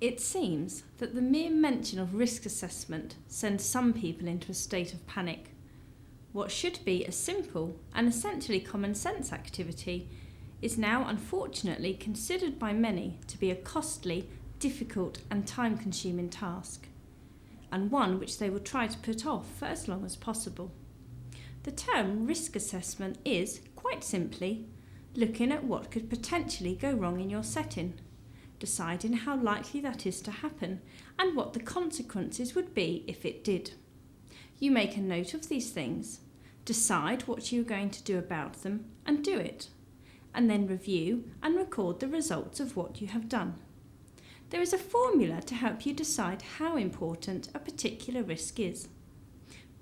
It seems that the mere mention of risk assessment sends some people into a state of panic. What should be a simple and essentially common sense activity is now unfortunately considered by many to be a costly, difficult and time-consuming task, and one which they will try to put off for as long as possible. The term risk assessment is, quite simply, looking at what could potentially go wrong in your setting, deciding how likely that is to happen and what the consequences would be if it did. You make a note of these things, decide what you are going to do about them and do it, and then review and record the results of what you have done. There is a formula to help you decide how important a particular risk is.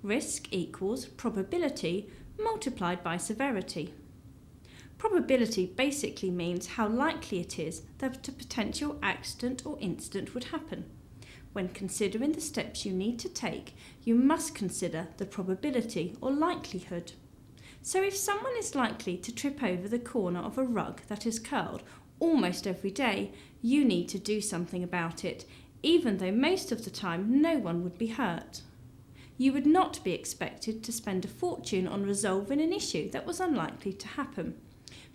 Risk equals probability multiplied by severity. Probability basically means how likely it is that a potential accident or incident would happen. When considering the steps you need to take, you must consider the probability or likelihood. So if someone is likely to trip over the corner of a rug that is curled almost every day, you need to do something about it, even though most of the time no one would be hurt. You would not be expected to spend a fortune on resolving an issue that was unlikely to happen,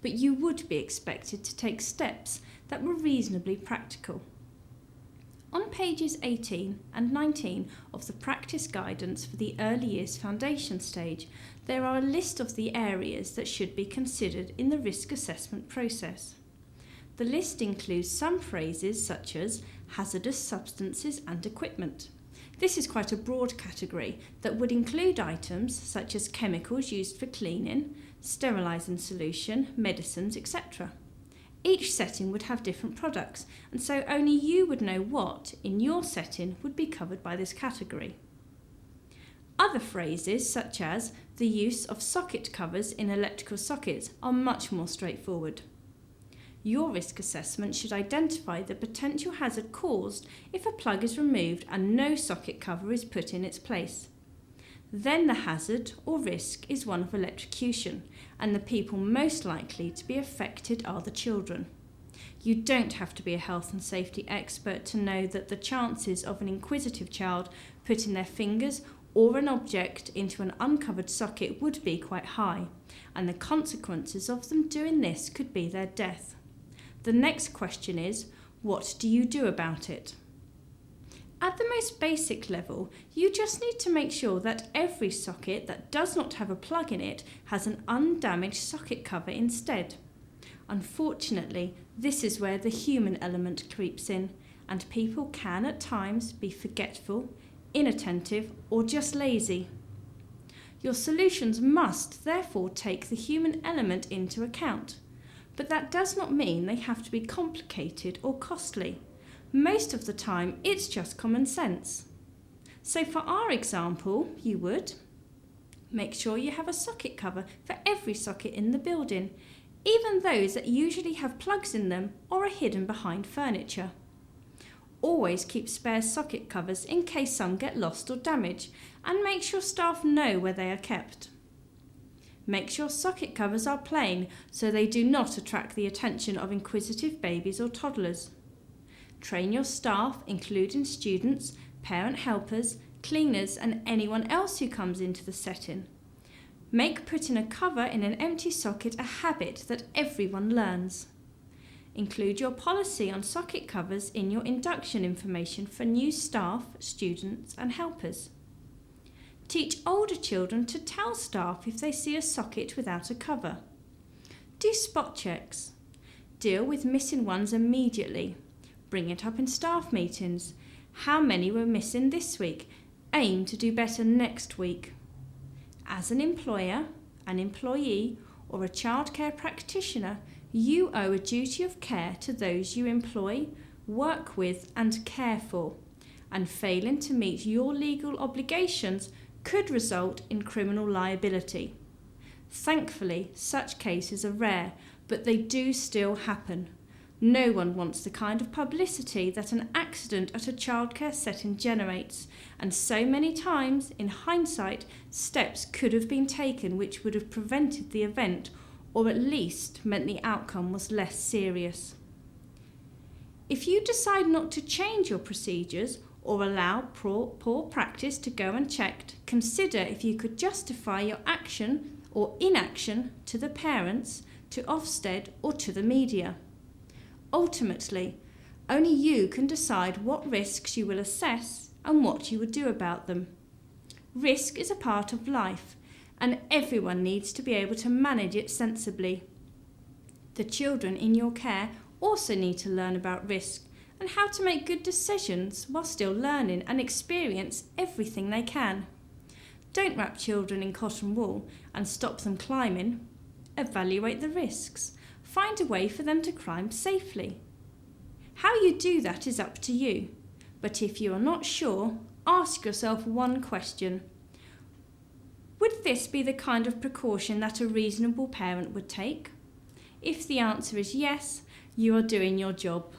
but you would be expected to take steps that were reasonably practical. On pages 18 and 19 of the practice guidance for the early years foundation stage, there are a list of the areas that should be considered in the risk assessment process. The list includes some phrases such as hazardous substances and equipment. This is quite a broad category that would include items such as chemicals used for cleaning, sterilising solution, medicines, etc. Each setting would have different products, and so only you would know what, in your setting, would be covered by this category. Other phrases, such as the use of socket covers in electrical sockets, are much more straightforward. Your risk assessment should identify the potential hazard caused if a plug is removed and no socket cover is put in its place. Then the hazard or risk is one of electrocution, and the people most likely to be affected are the children. You don't have to be a health and safety expert to know that the chances of an inquisitive child putting their fingers or an object into an uncovered socket would be quite high, and the consequences of them doing this could be their death. The next question is, what do you do about it? At the most basic level, you just need to make sure that every socket that does not have a plug in it has an undamaged socket cover instead. Unfortunately, this is where the human element creeps in, and people can at times be forgetful, inattentive, or just lazy. Your solutions must therefore take the human element into account, but that does not mean they have to be complicated or costly. Most of the time, it's just common sense. So for our example, you would make sure you have a socket cover for every socket in the building, even those that usually have plugs in them or are hidden behind furniture. Always keep spare socket covers in case some get lost or damaged, and make sure staff know where they are kept. Make sure socket covers are plain so they do not attract the attention of inquisitive babies or toddlers. Train your staff, including students, parent helpers, cleaners and anyone else who comes into the setting. Make putting a cover in an empty socket a habit that everyone learns. Include your policy on socket covers in your induction information for new staff, students and helpers. Teach older children to tell staff if they see a socket without a cover. Do spot checks. Deal with missing ones immediately. Bring it up in staff meetings. How many were missing this week? Aim to do better next week. As an employer, an employee, or a childcare practitioner, you owe a duty of care to those you employ, work with, and care for, and failing to meet your legal obligations could result in criminal liability. Thankfully, such cases are rare, but they do still happen. No one wants the kind of publicity that an accident at a childcare setting generates, and so many times, in hindsight, steps could have been taken which would have prevented the event, or at least meant the outcome was less serious. If you decide not to change your procedures or allow poor practice to go unchecked, consider if you could justify your action or inaction to the parents, to Ofsted or to the media. Ultimately, only you can decide what risks you will assess and what you would do about them. Risk is a part of life, and everyone needs to be able to manage it sensibly. The children in your care also need to learn about risk and how to make good decisions while still learning and experience everything they can. Don't wrap children in cotton wool and stop them climbing. Evaluate the risks. Find a way for them to climb safely. How you do that is up to you, but if you are not sure, ask yourself one question. Would this be the kind of precaution that a reasonable parent would take? If the answer is yes, you are doing your job.